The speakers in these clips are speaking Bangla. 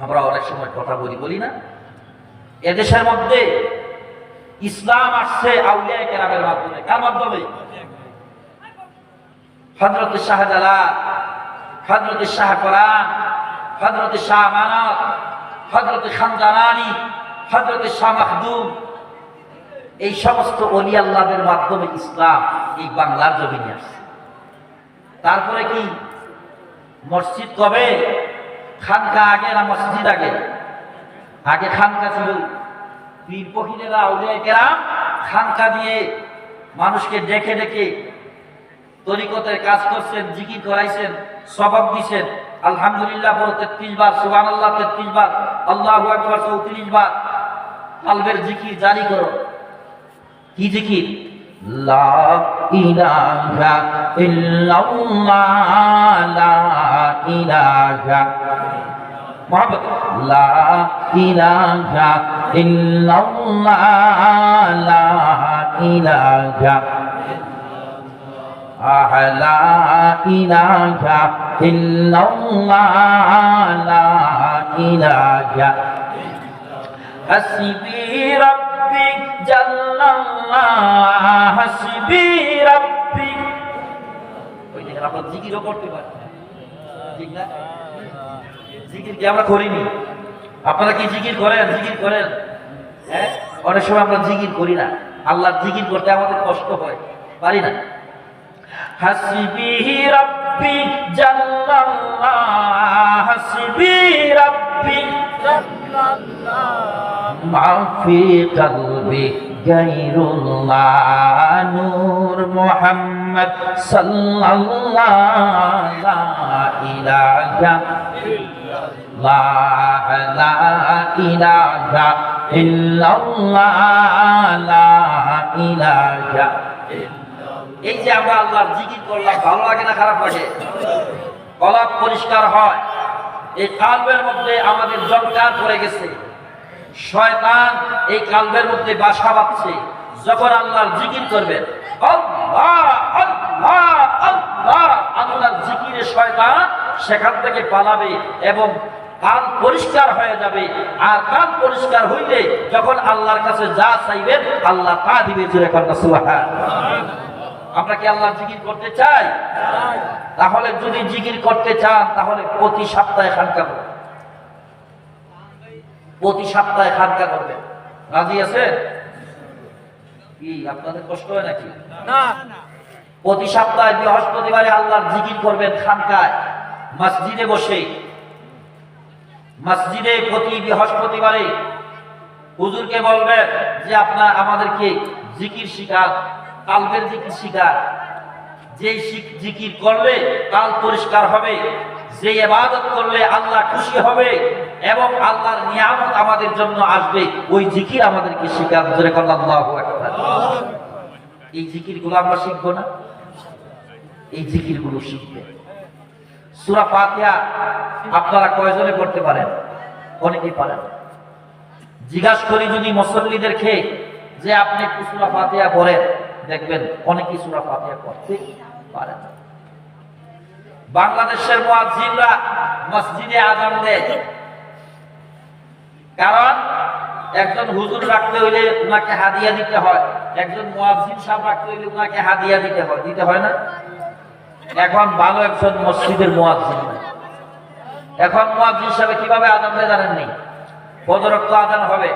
আমরা অনেক সময় কথা বলি না, এদেশের মধ্যে ইসলাম আসছে আউলিয়া কেরামের মাধ্যমে। কার মাধ্যমে? হযরত শাহজালাল, হযরত শাহ কোরআন, হযরত শাহ আমানত, হযরত খানজানানী, হযরত শাহ মাখদুম, এই সমস্ত ওলি আল্লাহদের মাধ্যমে ইসলাম এই বাংলার জমিনে আসছে। তারপরে কি মসজিদ কবে? খানকা আগে না মসজিদ আগে? আগে খানকা ছিল। পীর ফকিরেরা আউলিয়া কেরাম খানকা দিয়ে মানুষকে ডেকে ডেকে তরিকতের কাজ করছেন, জিকির করাইছেন, সওয়াব দিছেন। আলহামদুলিল্লাহ বলো 33 বার, সুবহানাল্লাহ 33 বার, আল্লাহু আকবার 34 বার। কালবের জিকির জারি করো। কি জিকির? লা ইলাহা ইল্লাল্লাহ, লা ইলাহা মুহাম্মদ, লা ইলাহা ইল্লাল্লাহ, লা ইলাহা লা ইলাহা ইল্লাল্লাহ, লা ইলাহা হাসবি রাব্বি জাল্লাল্লাহ, হাসবি রাব্বি। ওই দেখেন আমরা জিকিরও করতে পারি, ঠিক না? জিকির কি আমরা করিনি? আপনারা কি জিকির করেন? জিকির করেন? হ্যাঁ, অনেক সময় আমরা জিকির করি না। আল্লাহর জিকির করতে আমাদের কষ্ট হয়, পারি না। হাসবি রাব্বি জাল্লাল্লাহ, হাসবি রাব্বি জাল্লাল্লাহ, মাফি কলবি গায়রুল্লাহ, নূর মুহাম্মদ সাল্লাল্লাহ, লা ইলাহা ইল্লাল্লাহ, লা ইলাহা ইল্লাল্লাহ, লা ইলাহা। এই যে আমরা আল্লাহর জিকির করলাম, ভালো লাগে না খারাপ লাগে? কলব পরিষ্কার হয়। এই কালবের মধ্যে আমাদের জঞ্জাল পড়ে গেছে, শয়তান এই কালবের মধ্যে বাসা বাঁধছে। যখন আল্লাহর জিকির করবেন, আল্লাহ আল্লাহ আল্লাহ, আল্লাহর জিকিরে শয়তান সেখান থেকে পালাবে এবং কান পরিষ্কার হয়ে যাবে। আর কান পরিষ্কার হইলে যখন আল্লাহর কাছে যা চাইবেন আল্লাহ তা দিবে। জোরে কন্যা সুবহানাল্লাহ। আমরা কি আল্লাহর জিকির করতে চাই? তাহলে যদি জিকির করতে চান তাহলে প্রতি সপ্তাহে খানকা করবেন, প্রতি সপ্তাহে খানকা করবেন। রাজি আছেন? কি আপনাদের কষ্ট হয় নাকি? না। প্রতি সপ্তাহে বৃহস্পতিবারে আল্লাহর জিকির করবেন খানকায়, মসজিদে বসে। মসজিদে প্রতি বৃহস্পতিবারে হুজুরকে বলবেন যে আপনারা আমাদেরকে জিকির শিখান, কালবের জিকির শিখান। যেই জিকির করলে কাল পরিষ্কার হবে, যে ইবাদত করলে আল্লাহ খুশি হবে এবং আল্লাহর নিয়ামত আমাদের জন্য আসবে, ওই জিকির আমাদেরকে শিখান। জোরে বলেন আল্লাহু আকবার। এই জিকিরগুলো আমরা শিখবো না? এই জিকিরগুলো শিখবে। সূরা ফাতিহা আপনারা কয়জনে পড়তে পারেন? অনেকেই পারেন। জিজ্ঞাসা করি যদি মুসল্লিদেরকে যে আপনি সূরা ফাতিহা পড়েন, দেখবেন অনেকেই সূরা ফাতিহা পড়তে পারেন না। বাংলাদেশের মুয়াজ্জিনরা মসজিদে আযান দেয়, কারণ একজন হুজুর রাখতে হইলে উনাকে হাদিয়া দিতে হয়, একজন মুয়াজ্জিন সাহেব রাখতে হইলে উনাকে হাদিয়া দিতে হয়, দিতে হয় না? এখন ভালো একজন মসজিদের মুয়াজ্জিন, এখন মুয়াজ্জিন সাহেব কিভাবে আযান দেয় জানেন নি? ফজর ওয়াক্ত আযান হবে,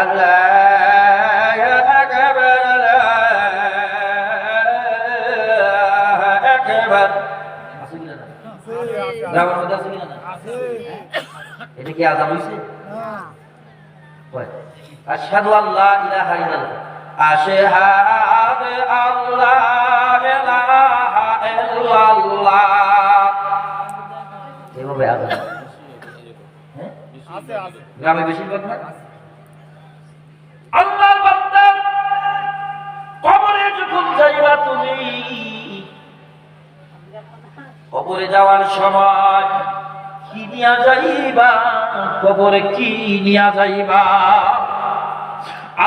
আল্লাহু আকবার আল্লাহু আকবার। আছে কি না? গ্রামের মধ্যে আছে কি না? এটা কি আযান হইছে? আশহাদু আল্লা ইলাহা ইল্লাল্লাহ, আশহাদু আল্লা ইলাহা ইল্লাল্লাহ। এভাবে আযান আছে আছে গ্রামে বেশিরভাগ না। আল্লাহর বান্দা, কবরে যখন যাইবা তুমি, কবরে যাওয়ার সময় কি নিয়া যাইবা? কবরে কি নিয়া যাইবা?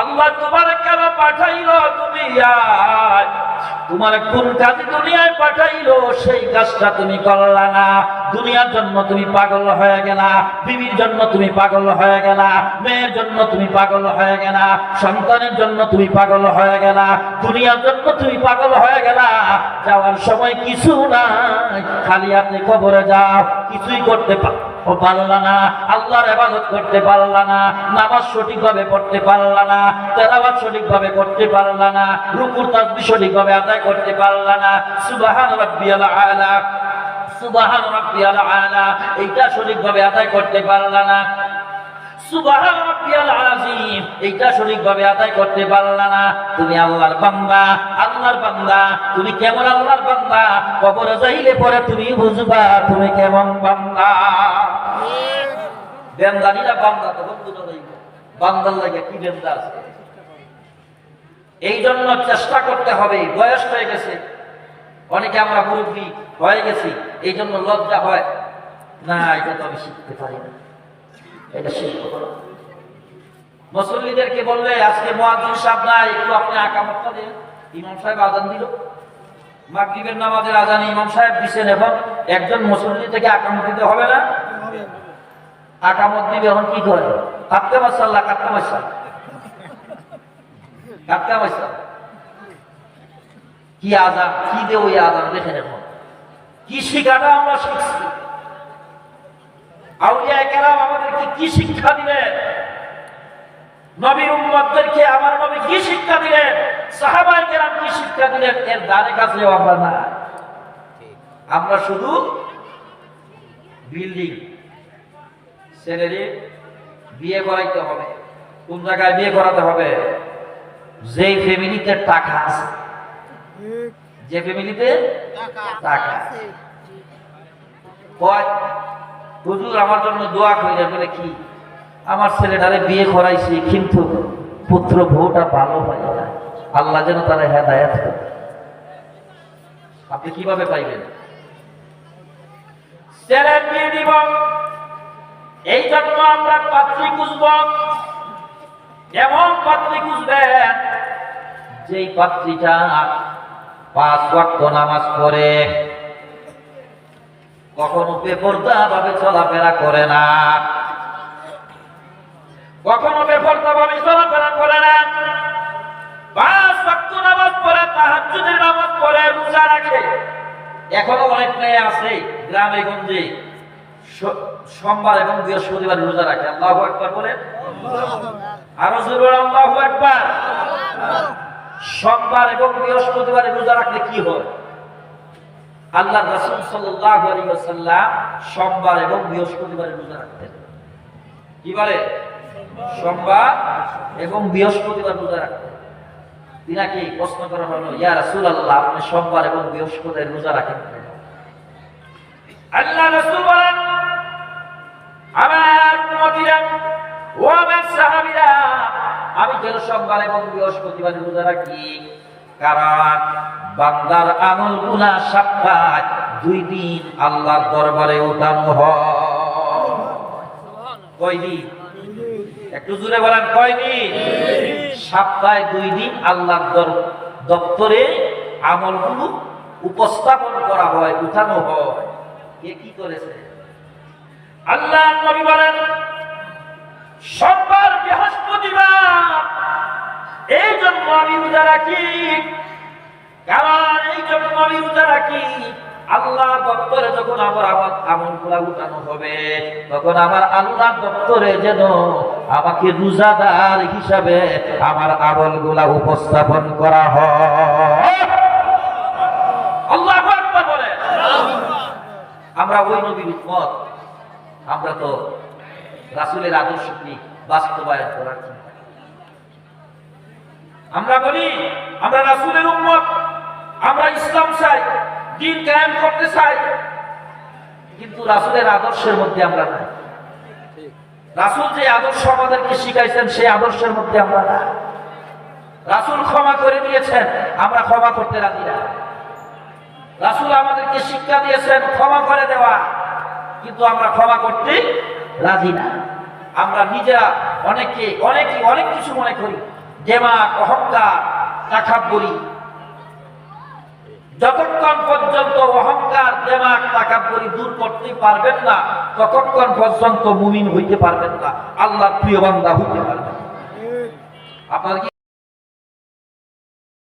আল্লাহ তোমার কেন পাঠাইলো দুনিয়ায়? তোমার কোন কাজে দুনিয়ায় পাঠাইলো সেই কাজটা তুমি করলা না। দুনিয়ার জন্য তুমি পাগল হয়ে গেলা, বিবির জন্য তুমি পাগল হয়ে গেলা, মেয়ের জন্য তুমি পাগল হয়ে গেলা, সন্তানের জন্য তুমি পাগল হয়ে গেলা, দুনিয়ার জন্য তুমি পাগল হয়ে গেলা। যাওয়ার সময় কিছু নাই, খালি আপনি কবরে যাও, কিছুই করতে পারলা না, আল্লাহর ইবাদত করতে পারলা না, নামাজ সঠিকভাবে পড়তে পারলা না, তেলাওয়াত সঠিকভাবে করতে পারলা না, রুকুর তাসবিহ সঠিকভাবে আদায় করতে পারলা না, সুবহান রাব্বিয়াল আলা, সুবহান রাব্বিয়াল আলা এইটা সঠিকভাবে আদায় করতে পারলা না, সুবহান রাব্বিয়াল আযীম এইটা সঠিকভাবে আদায় করতে পারলা না। তুমি আল্লাহর বান্দা, আল্লাহর বান্দা, তুমি কেমন আল্লাহর বান্দা, কবরে যাইলে পরে তুমি বুঝবা তুমি কেমন বান্দা। বেন্দানিরা বান্দা তো বন্ধু নয়, বান্দার লাগে কি বেন্দা আছে। এই জন্য চেষ্টা করতে হবে, বয়স হয়ে গেছে, অনেকে আমরা মুরব্বী হয়ে গেছি, এই জন্য লজ্জা হয় না, এটা তো আমি শিখতে পারি না, এটা শিখতে পারো। মুসল্লিদেরকে বললে আজকে মুয়াজ্জিন সাহেব নাই, একটু আপনি আকামতটা দেন। ইমাম সাহেব আজান দিল, মাগরিবের নামাজের আজান ইমাম সাহেব দিছেন, এখন একজন মুসল্লি থেকে আকামত দিতে হবে না? আকামত দিবে, এখন কি করে? কাটতে মাসাল্লাহ, কাটতে মাসাল্লাহ, কাটতে মাসাল্লাহ, কি আজান, কি দে ওই আজান দেখেন। এখন কি শিক্ষাটা আমরা শিখছি, আউলিয়া কেরাম আমাদেরকে কি শিক্ষা দিলেন, নবীর উম্মতদেরকে আমার নবী কি শিক্ষা দিলেন, সাহাবায়ে কেরাম কি শিক্ষা দিলেন, এর ধারে কাছেও আমরা না। আমরা শুধু বিল্ডিং, ছেলেরে বিয়ে করাইতে হবে, কোন জায়গায় বিয়ে করাতে হবে, যেই ফ্যামিলিতে টাকা আছে, যে ফ্যামিলিতে টাকা আছে। হুজুর আমার জন্য দোয়া কইলেন, বলে কি, আমার ছেলেটারে বিয়ে করাইছি কিন্তু পুত্র বউটা ভালো হয় না, আল্লাহ যেন তারা হেদায়েত করে। আপনি কিভাবে পাইবেন? ছেলে বিয়ে দিব, এই জন্য আমরা পাত্রী খুঁজব, এমন পাত্রী খুঁজবেন যেই পাত্রীটা 5 ওয়াক্ত নামাজ পড়ে, কখনো বেপরদা ভাবে চলাফেরা করে না, কখনো বেপরদা ভাবে চলাফেরা করে না, 5 ওয়াক্ত নামাজ পড়ে, তাহাজ্জুদের নামাজ পড়ে, রোজা রাখে। এখনো অনেক মেয়ে আছে গ্রামে গঞ্জে সোমবার এবং বৃহস্পতিবার রোজা রাখে। আল্লাহু আকবার বলে, আরো জোরে আল্লাহু আকবার। সোমবার এবং বৃহস্পতিবার রোজা রাখলে কি হয়? আল্লাহ রাসূল সাল্লাল্লাহু আলাইহি ওয়াসাল্লাম সোমবার এবং বৃহস্পতিবার রোজা রাখতেন। কি বলে? সোমবার এবং বৃহস্পতিবার রোজা রাখতেন। তিনাকে প্রশ্ন করা হলো, ইয়া রাসূলুল্লাহ, আপনি সোমবার এবং বৃহস্পতিবার রোজা রাখেন কেন? আল্লাহ রাসূল বলেন, আমার উম্মতিরা ও আমার সাহাবীরা, আমি কেন সোমবার এবং বৃহস্পতিবার রোজা রাখি? কারণ বান্দার আমলগুলো সপ্তাহে 2 দিন আল্লাহর দরবারে উঠানো হয়। কয় দিন? একটু জোরে বলেন, কয় দিন? সপ্তাহে 2 দিন আল্লাহর দপ্তরে আমলগুলো উপস্থাপন করা হয়, উঠানো হয়। কে কি করেছে? আল্লাহর নবী বলেন, সোমবার বৃহস্পতিবার এই জন্য আমি রোজা রাখি, কারণ এই জন্য আমি রোজা রাখি, আল্লাহ দপ্তরে যখন আমার আমলগুলা উঠানো হবে, তখন আমার আল্লাহ দপ্তরে যেন আমাকে রোজাদার হিসাবে আমার আমলগুলা উপস্থাপন করা হয়। আল্লাহু আকবার বলে। আমরা ওই নবীর উম্মত, আমরা তো রাসূলের আদর্শকে বাস্তবায়ন করার চিন্তা। আমরা বলি আমরা রাসূলের উম্মত, আমরা ইসলাম চাই, দ্বীন কায়েম করতে চাই, কিন্তু রাসূলের আদর্শের মধ্যে আমরা নাই। রাসূল যে আদর্শ আমাদেরকে শিখাইছেন সেই আদর্শের মধ্যে আমরা নাই। রাসূল ক্ষমা করে দিয়েছেন, আমরা ক্ষমা করতে রাজি না। রাসূল আমাদেরকে শিক্ষা দিয়েছেন ক্ষমা করে দেওয়া, কিন্তু আমরা ক্ষমা করতে রাজি না। আমরা নিজেরা অনেক কিছু মনে করি, দেমাগ, অহংকার, তাকাব্বুরি, যতক্ষণ পর্যন্ত অহংকার দেমাগ তাকাব্বুরি দূর করতে পারবেন না, ততক্ষণ পর্যন্ত মুমিন হইতে পারবেন না, আল্লাহর প্রিয় বান্দা হইতে পারবেন না। আপনারা কি